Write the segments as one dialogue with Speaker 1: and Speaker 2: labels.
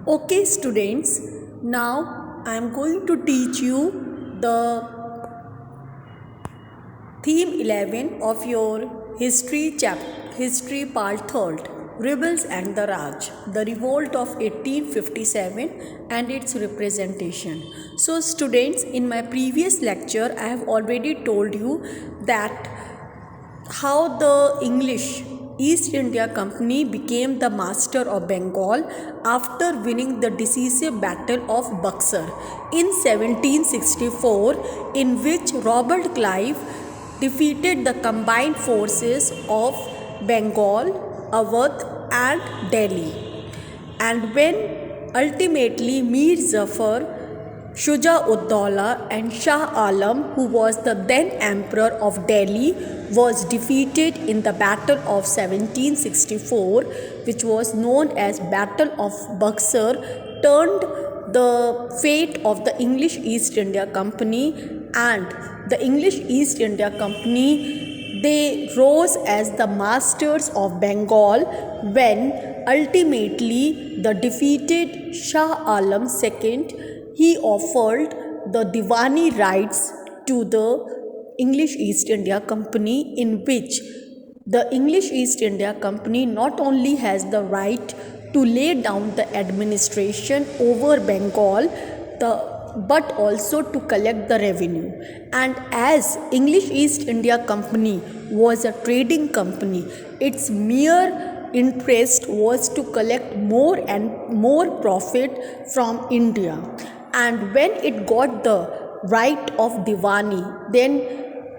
Speaker 1: Okay, students, now I am going to teach you the theme 11 of your history part 3rd, Rebels and the Raj, the revolt of 1857 and its representation. So students, in my previous lecture I have already told you that how the English East India Company became the master of Bengal after winning the decisive Battle of Buxar in 1764, in which Robert Clive defeated the combined forces of Bengal, Awadh and Delhi. And when ultimately Mir Zafar, Shuja-ud-Dawla and Shah Alam, who was the then Emperor of Delhi, was defeated in the Battle of 1764, which was known as Battle of Buxar, turned the fate of the English East India Company. And the English East India Company, they rose as the masters of Bengal when ultimately the defeated Shah Alam II, he offered the Diwani rights to the English East India Company, in which the English East India Company not only has the right to lay down the administration over Bengal, but also to collect the revenue. And as English East India Company was a trading company, its mere interest was to collect more and more profit from India. And when it got the right of Diwani, then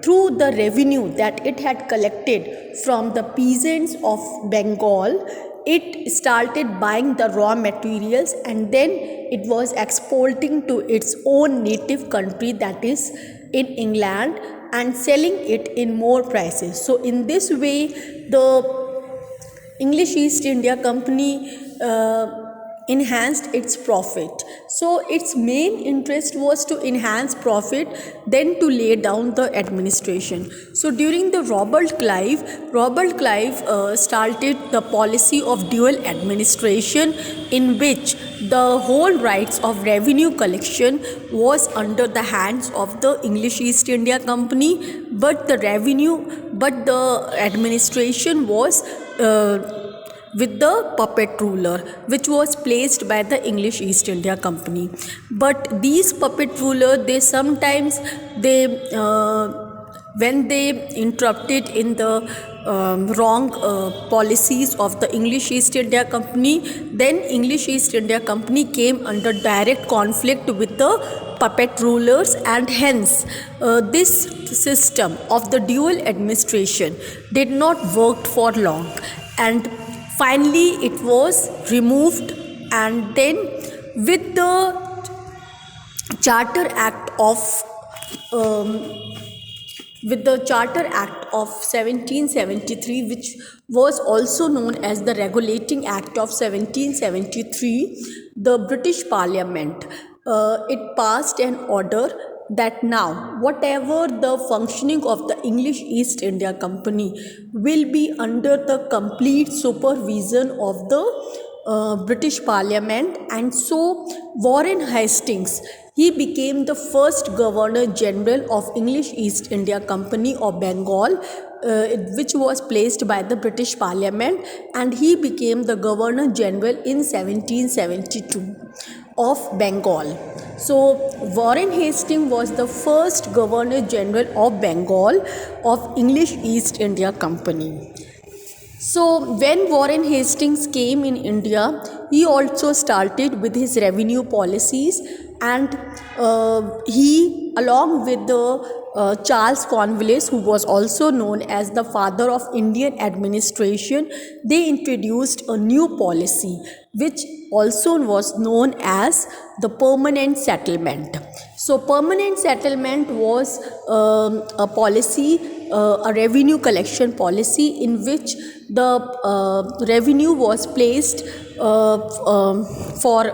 Speaker 1: through the revenue that it had collected from the peasants of Bengal, it started buying the raw materials and then it was exporting to its own native country, that is in England, and selling it in more prices. So in this way, the English East India Company enhanced its profit. So its main interest was to enhance profit, then to lay down the administration. So during the Robert Clive started the policy of dual administration, in which the whole rights of revenue collection was under the hands of the English East India Company, but the administration was with the puppet ruler, which was placed by the English East India Company. But these puppet ruler, they sometimes when they interrupted in the wrong policies of the English East India Company, then English East India Company came under direct conflict with the puppet rulers, and hence this system of the dual administration did not work for long, and finally it was removed. And then with the Charter Act of with the Charter Act of 1773, which was also known as the Regulating Act of 1773, the British Parliament, it passed an order that now whatever the functioning of the English East India Company will be under the complete supervision of the British Parliament. And so Warren Hastings, he became the first Governor General of English East India Company of Bengal, which was placed by the British Parliament, and he became the Governor General in 1772 of Bengal. So Warren Hastings was the first Governor General of Bengal of English East India Company. So when Warren Hastings came in India, he also started with his revenue policies, and he, along with the Charles Cornwallis, who was also known as the father of Indian administration, they introduced a new policy which also was known as the permanent settlement. So permanent settlement was a policy, a revenue collection policy, in which the revenue was placed for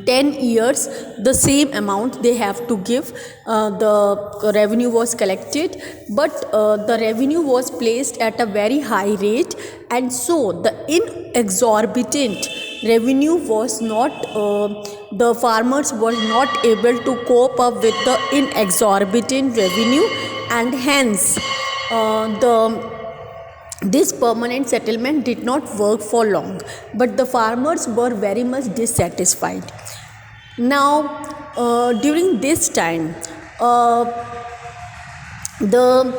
Speaker 1: 10 years, the same amount they have to give. The revenue was collected, but the revenue was placed at a very high rate, and so the inexorbitant revenue was not, the farmers were not able to cope up with the inexorbitant revenue, and hence the this permanent settlement did not work for long, but the farmers were very much dissatisfied. Now, during this time, uh, the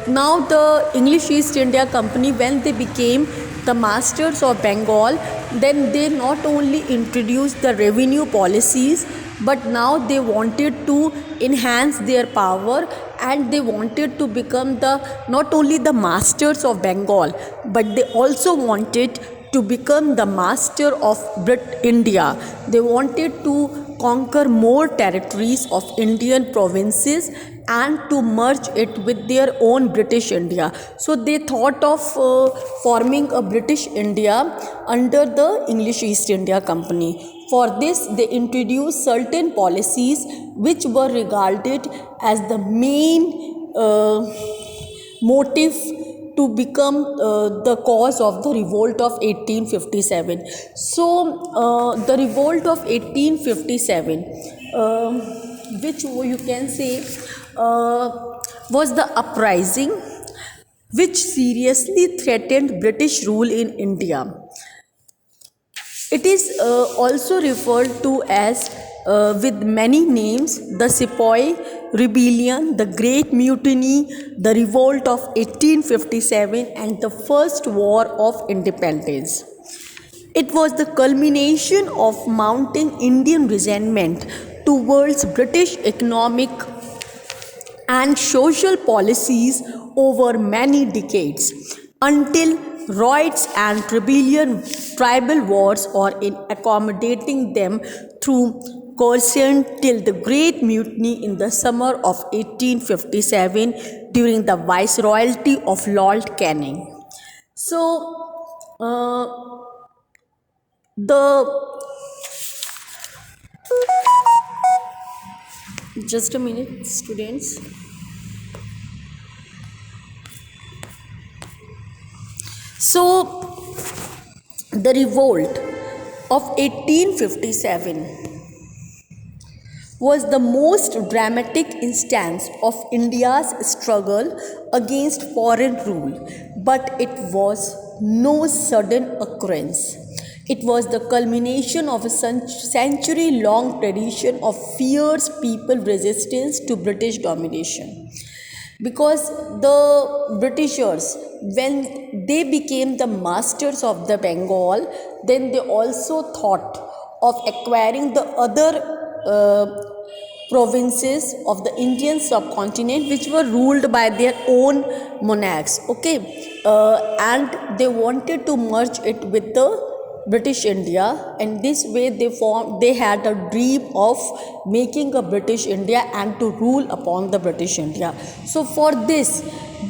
Speaker 1: now the English East India Company, when they became the masters of Bengal, then they not only introduced the revenue policies, but now they wanted to enhance their power, and they wanted to become the not only the masters of Bengal, but they also wanted to become the master of India. They wanted to conquer more territories of Indian provinces and to merge it with their own British India. So they thought of forming a British India under the English East India Company. For this, they introduced certain policies which were regarded as the main motive to become the cause of the revolt of 1857. So the revolt of 1857, which you can say was the uprising which seriously threatened British rule in India. It is also referred to as, with many names, the Sepoy Rebellion, the Great Mutiny, the Revolt of 1857, and the First War of Independence. It was the culmination of mounting Indian resentment towards British economic and social policies over many decades, until riots and tribal wars, or in accommodating them through coercion, till the Great Mutiny in the summer of 1857 during the viceroyalty of Lord Canning. So, the just a minute, students. So, the revolt of 1857 was the most dramatic instance of India's struggle against foreign rule, but it was no sudden occurrence. It was the culmination of a century-long tradition of fierce people resistance to British domination. Because the Britishers, when they became the masters of the Bengal, then they also thought of acquiring the other provinces of the Indian subcontinent, which were ruled by their own monarchs. Okay, and they wanted to merge it with the British India, and this way they had a dream of making a British India and to rule upon the British India. So for this,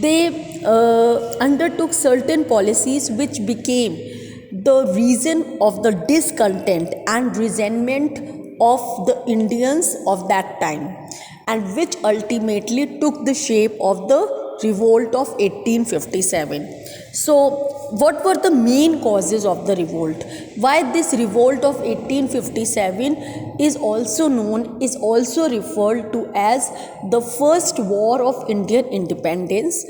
Speaker 1: they undertook certain policies which became the reason of the discontent and resentment of the Indians of that time, and which ultimately took the shape of the revolt of 1857. So, what were the main causes of the revolt? Why this revolt of 1857 is also referred to as the First War of Indian Independence?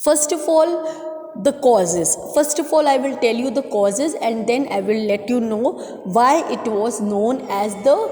Speaker 1: First of all, the causes. First of all, I will tell you the causes, and then I will let you know why it was known as the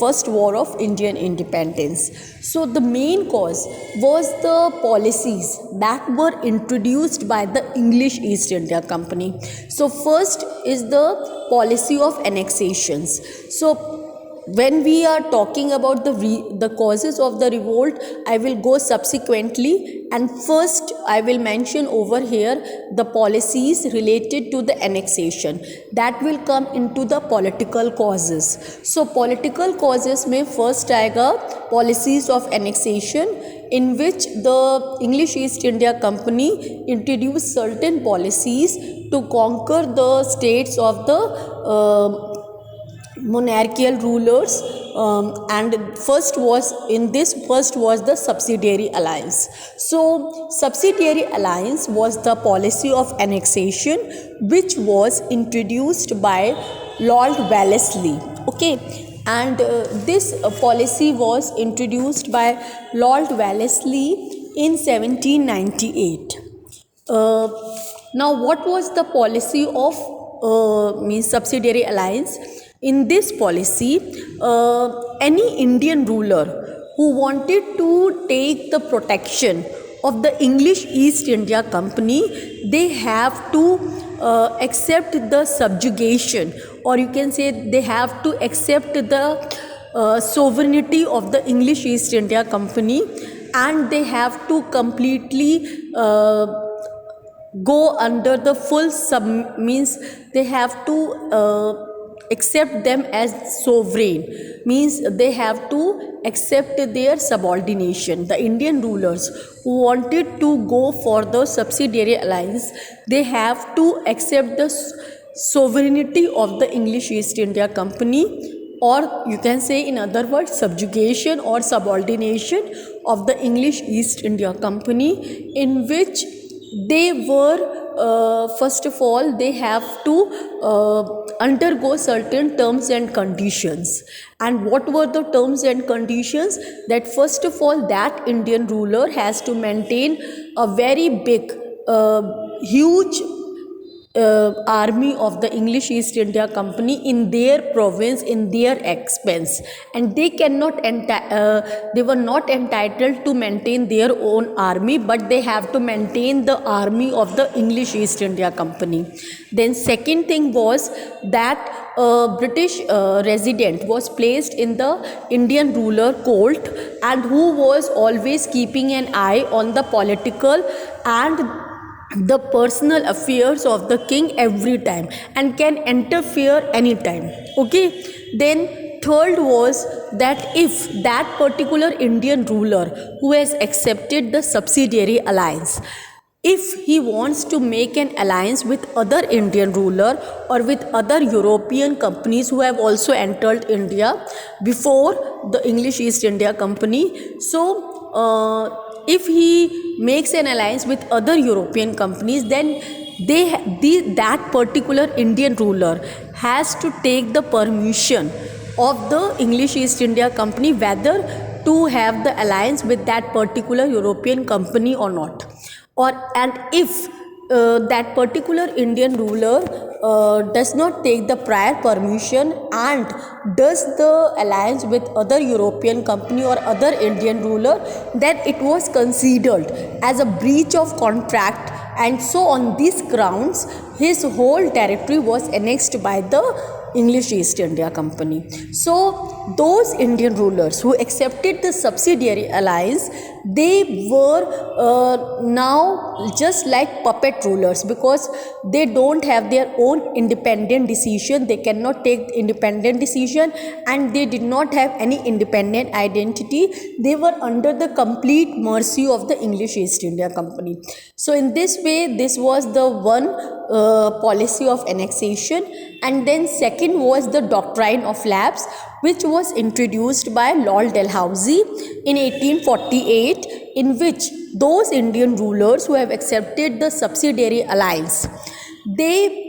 Speaker 1: First War of Indian Independence. So the main cause was the policies that were introduced by the English East India Company. So first is the policy of annexations. So when we are talking about the causes of the revolt, I will go subsequently, and first I will mention over here the policies related to the annexation. That will come into the political causes. So political causes में first आएगा policies of annexation, in which the English East India Company introduced certain policies to conquer the states of the monarchical rulers and first was the subsidiary alliance. So subsidiary alliance was the policy of annexation which was introduced by Lord Wellesley. Okay, and this policy was introduced by Lord Wellesley in 1798. uh, Now, what was the policy of means subsidiary alliance? In this policy, any Indian ruler who wanted to take the protection of the English East India Company, they have to accept the subjugation, or you can say they have to accept the sovereignty of the English East India Company, and they have to completely go under the full means they have to accept them as sovereign, means they have to accept their subordination. The Indian rulers who wanted to go for the subsidiary alliance, they have to accept the sovereignty of the English East India Company, or you can say in other words subjugation or subordination of the English East India Company, in which they were first of all they have to undergo certain terms and conditions. And what were the terms and conditions? That first of all, that Indian ruler has to maintain a very big huge army of the English East India Company in their province, in their expense, and they cannot they were not entitled to maintain their own army, but they have to maintain the army of the English East India Company. Then second thing was that British resident was placed in the Indian ruler court, and who was always keeping an eye on the political and the personal affairs of the king every time, and can interfere anytime. Okay, then third was that if that particular Indian ruler who has accepted the subsidiary alliance, if he wants to make an alliance with other Indian ruler or with other European companies who have also entered India before the English East India Company, so if he makes an alliance with other European companies, then that particular Indian ruler has to take the permission of the English East India Company whether to have the alliance with that particular European company or not. And if that particular Indian ruler does not take the prior permission and does the alliance with other European company or other Indian ruler, then it was considered as a breach of contract, and so on these grounds his whole territory was annexed by the English East India Company. So those Indian rulers who accepted the subsidiary alliance, they were now just like puppet rulers, because they don't have their own independent decision, they cannot take independent decision, and they did not have any independent identity. They were under the complete mercy of the English East India Company. So in this way, this was the one policy of annexation. And then second was the doctrine of lapse, which was introduced by Lord Dalhousie in 1848, in which those Indian rulers who have accepted the subsidiary alliance, they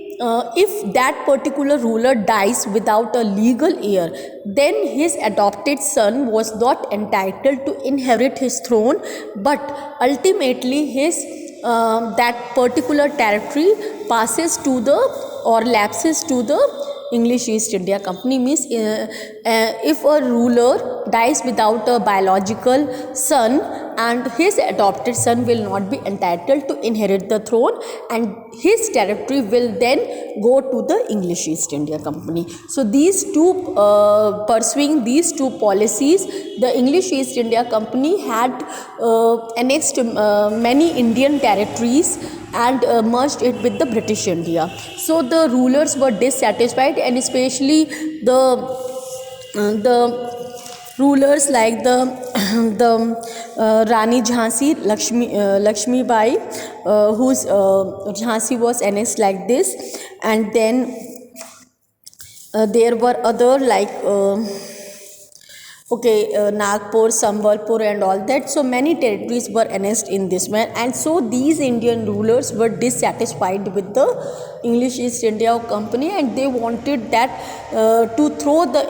Speaker 1: if that particular ruler dies without a legal heir, then his adopted son was not entitled to inherit his throne, but ultimately his that particular territory passes to the or lapses to the English East India Company. Means if a ruler dies without a biological son, and his adopted son will not be entitled to inherit the throne, and his territory will then go to the English East India Company. So these two pursuing these two policies, the English East India Company had annexed many Indian territories and merged it with the British India. So the rulers were dissatisfied, and especially the rulers like the Rani Jhansi Lakshmi Bai, whose Jhansi was annexed like this. And then there were other like Okay, Nagpur, Sambalpur, and all that. So many territories were annexed in this man, and so these Indian rulers were dissatisfied with the English East India Company, and they wanted that to throw the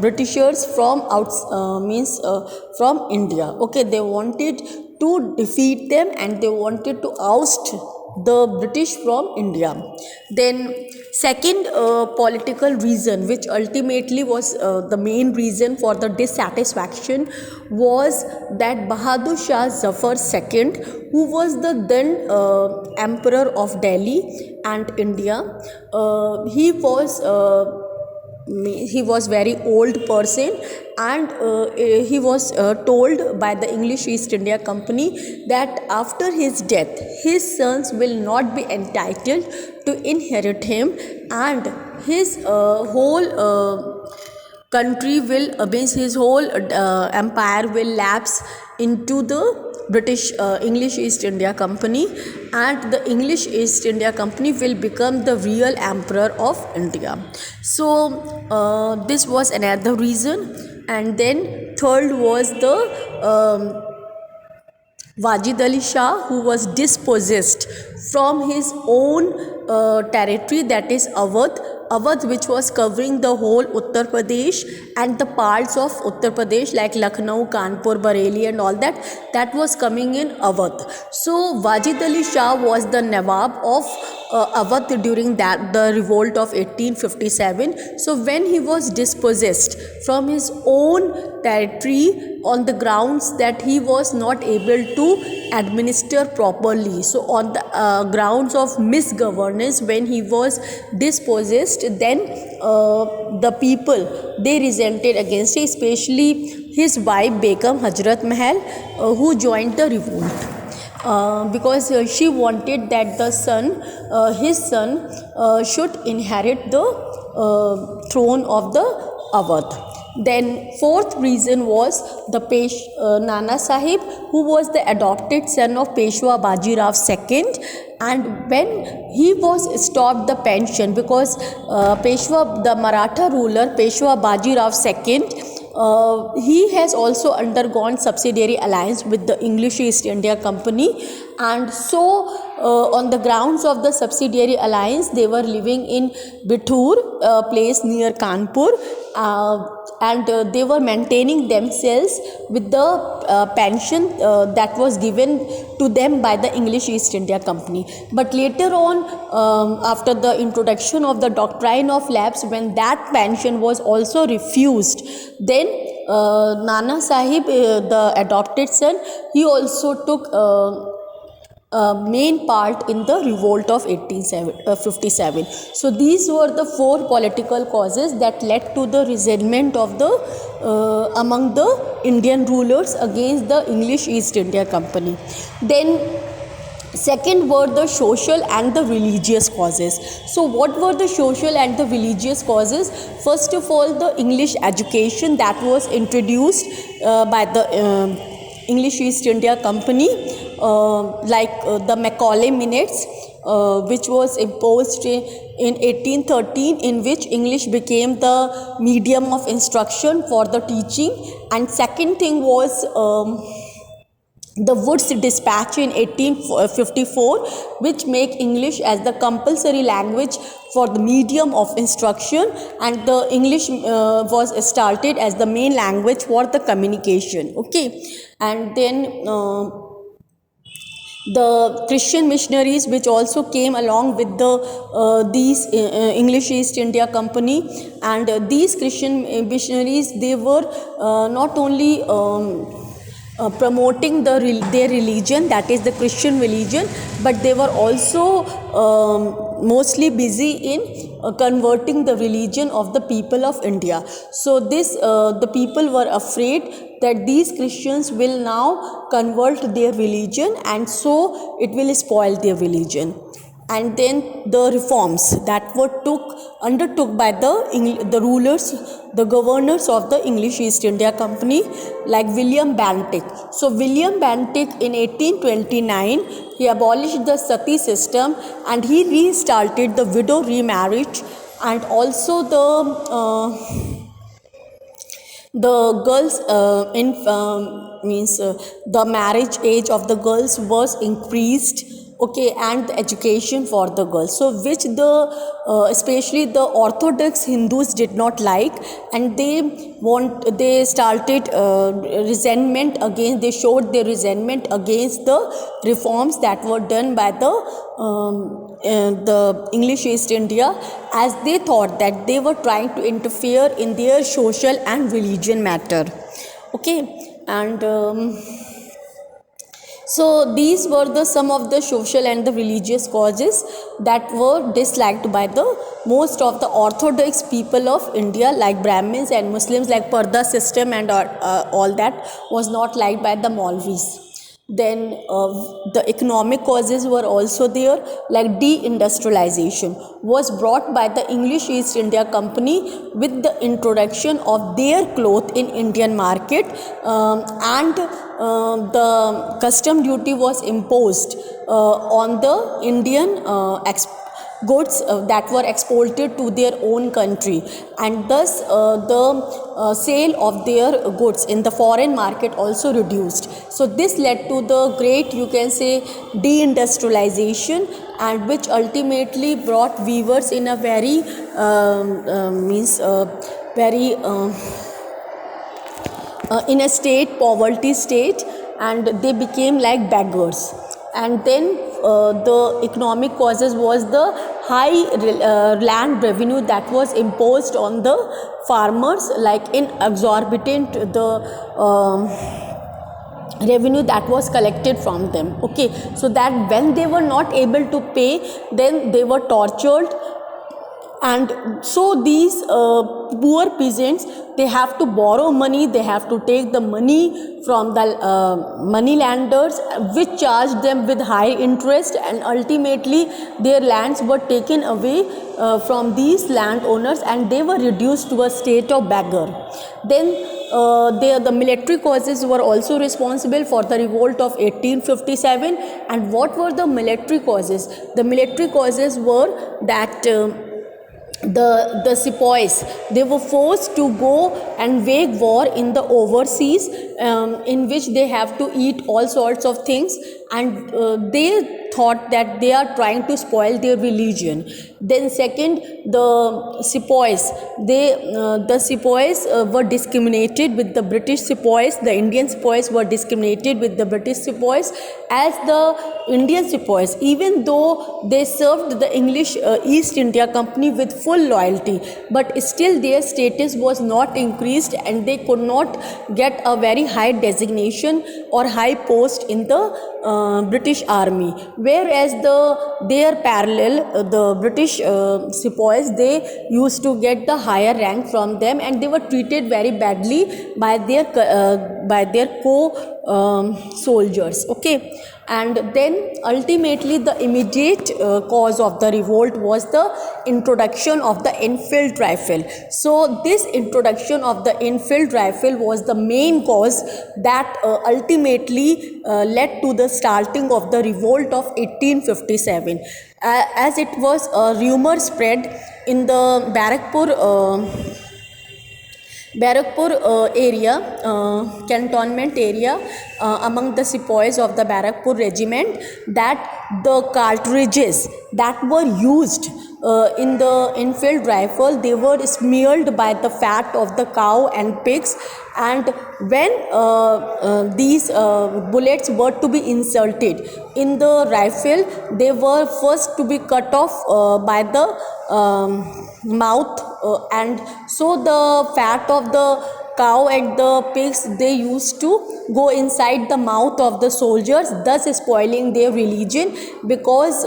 Speaker 1: Britishers from from India. Okay, they wanted to defeat them, and they wanted to oust the British from India. Then, second political reason, which ultimately was the main reason for the dissatisfaction, was that Bahadur Shah Zafar II, who was the then emperor of Delhi and India, he was very old person, and he was told by the English East India Company that after his death his sons will not be entitled to inherit him, and his whole country will means his whole empire will lapse into the British English East India Company, and the English East India Company will become the real emperor of India. So this was another reason. And then third was the Wajid Ali Shah, who was dispossessed from his own territory, that is Awadh, which was covering the whole Uttar Pradesh and the parts of Uttar Pradesh like Lucknow, Kanpur, Bareilly and all that, that was coming in Awadh. So Wajid Ali Shah was the Nawab of Awadh during the revolt of 1857. So when he was dispossessed from his own territory on the grounds that he was not able to administer properly, so on the grounds of misgovernance, when he was dispossessed, then the people, they resented against him, especially his wife Begum Hazrat Mahal, who joined the revolt. Because she wanted that his son should inherit the throne of the Awadh. Then fourth reason was the Nana Sahib, who was the adopted son of Peshwa Bajirao II, and when he was stopped the pension because the Maratha ruler Peshwa Bajirao II, he has also undergone subsidiary alliance with the English East India Company, and so on the grounds of the subsidiary alliance they were living in Bithur, a place near Kanpur, and they were maintaining themselves with the pension that was given to them by the English East India Company. But later on, after the introduction of the doctrine of lapse, when that pension was also refused, then Nana Sahib, the adopted son, he also took main part in the revolt of 1857. So these were the four political causes that led to the resentment of the among the Indian rulers against the English East India Company. Then second were the social and the religious causes. So what were the social and the religious causes? First of all, the English education that was introduced by the English East India Company, like the Macaulay Minutes, which was imposed in 1813, in which English became the medium of instruction for the teaching. And second thing was the Woods Dispatch in 1854, which make English as the compulsory language for the medium of instruction, and the English was started as the main language for the communication. Okay, and then the Christian missionaries, which also came along with these English East India Company, and these Christian missionaries, they were not only promoting their religion, that is the Christian religion, but they were also mostly busy in converting the religion of the people of India. So the people were afraid that these Christians will now convert their religion, and so it will spoil their religion. And then the reforms that were undertook by the rulers, the governors of the English East India Company, like William Bentinck. So William Bentinck in 1829, he abolished the sati system, and he restarted the widow remarriage, and also the girls in means the marriage age of the girls was increased, okay, and the education for the girls, so which the especially the orthodox Hindus did not like, and they started resentment against, they showed their resentment against the reforms that were done by the English East India, as they thought that they were trying to interfere in their social and religion matter, okay. And so these were the some of the social and the religious causes that were disliked by the most of the orthodox people of India, like Brahmins and Muslims, like Parda system and all that was not liked by the Maulvis. Then the economic causes were also there, like deindustrialization was brought by the English East India Company with the introduction of their cloth in Indian market, and the custom duty was imposed on the Indian goods that were exported to their own country, and thus the sale of their goods in the foreign market also reduced. So this led to the great, you can say, deindustrialization, and which ultimately brought weavers in a very very in a state, poverty state, and they became like beggars. And then the economic causes was the high land revenue that was imposed on the farmers, like in exorbitant the revenue that was collected from them, okay. So that when they were not able to pay, then they were tortured, and so these poor peasants, they have to borrow money, they have to take the money from the money lenders, which charged them with high interest, and ultimately their lands were taken away from these landowners, and they were reduced to a state of beggar. Then the military causes were also responsible for the revolt of 1857. And what were the military causes? The military causes were that the sepoys, they were forced to go and wage war in the overseas, in which they have to eat all sorts of things, and they thought that they are trying to spoil their religion. Then second, the sepoys, the sepoys were discriminated with the British sepoys, the Indian sepoys were discriminated with the British sepoys, as the Indian sepoys, even though they served the English East India Company with full loyalty, but still their status was not increased, and they could not get a very high designation or high post in the British army, whereas their parallel, the British sepoys, they used to get the higher rank from them, and they were treated very badly by their soldiers, okay. And then ultimately the immediate cause of the revolt was the introduction of the Enfield rifle. So this introduction of the Enfield rifle was the main cause that ultimately led to the starting of the revolt of 1857, as it was a rumor spread in the Barakpur area, cantonment area, among the sepoys of the Barakpur regiment, that the cartridges that were used in the Enfield rifle, they were smeared by the fat of the cow and pigs, and when these bullets were to be inserted in the rifle, they were first to be cut off by the mouth, and so the fat of the cow and the pigs, they used to go inside the mouth of the soldiers, thus spoiling their religion, because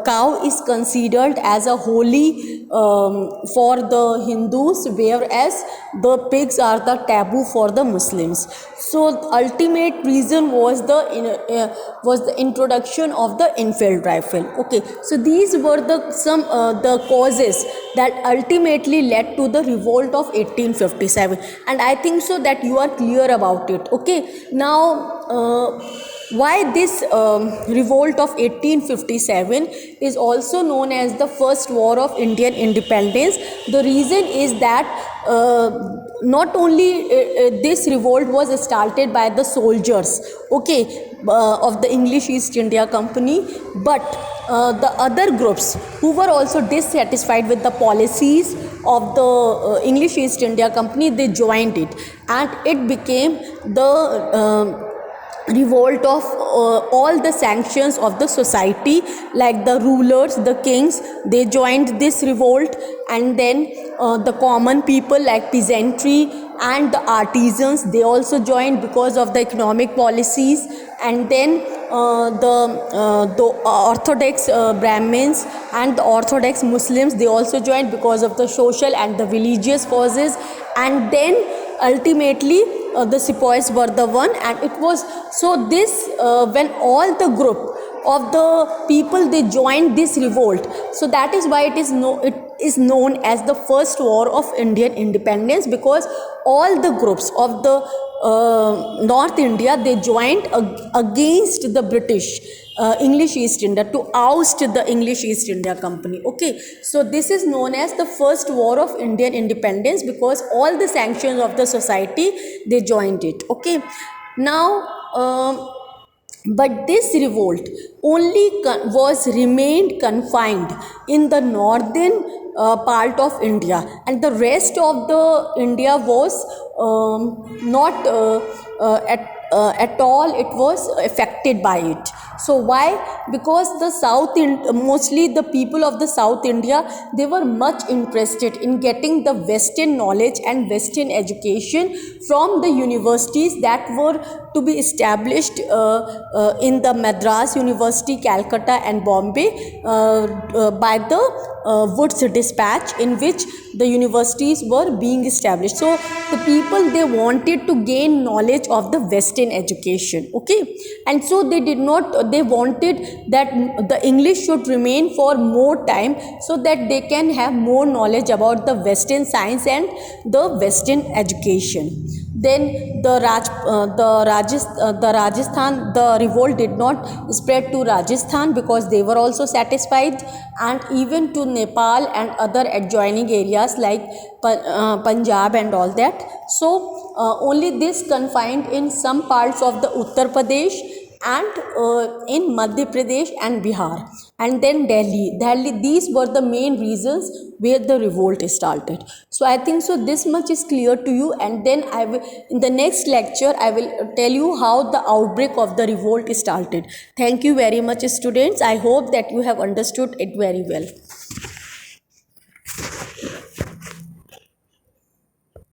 Speaker 1: cow is considered as a holy for the Hindus, whereas the pigs are the taboo for the Muslims. So ultimate reason was the introduction of the Enfield rifle, okay. So these were the causes that ultimately led to the revolt of 1857, and I think so that you are clear about it, okay. Now Why this revolt of 1857 is also known as the first war of Indian independence? The reason is that not only this revolt was started by the soldiers, okay, of the English East India Company, but the other groups who were also dissatisfied with the policies of the English East India Company, they joined it, and it became the revolt of all the sanctions of the society, like the rulers, the kings, they joined this revolt, and then the common people like peasantry and the artisans, they also joined because of the economic policies, and then the orthodox Brahmins and the orthodox Muslims, they also joined because of the social and the religious causes, and then ultimately the sepoys were the one, and it was so this when all the group of the people, they joined this revolt, so that is why it is known as the first war of Indian independence, because all the groups of the North India, they joined against the British English East India, to oust the English East India Company. Okay, so this is known as the first war of Indian independence, because all the sanctions of the society, they joined it. Okay, now but this revolt only was remained confined in the northern part of India, and the rest of the India was not at all it was affected by it. So why? Because the mostly the people of the South India, they were much interested in getting the Western knowledge and Western education from the universities that were to be established in the Madras University, Calcutta and Bombay by the Wood's dispatch, in which the universities were being established. So the people, they wanted to gain knowledge of the Western education. Okay, and so they wanted that the English should remain for more time, so that they can have more knowledge about the Western science and the Western education. Then the Rajasthan, the revolt did not spread to Rajasthan, because they were also satisfied, and even to Nepal and other adjoining areas like Punjab and all that. So only this confined in some parts of the Uttar Pradesh and in Madhya Pradesh and Bihar, and then Delhi. These were the main reasons where the revolt started. So I think so this much is clear to you, and then I will, in the next lecture, I will tell you how the outbreak of the revolt started. Thank you very much, students. I hope that you have understood it very well.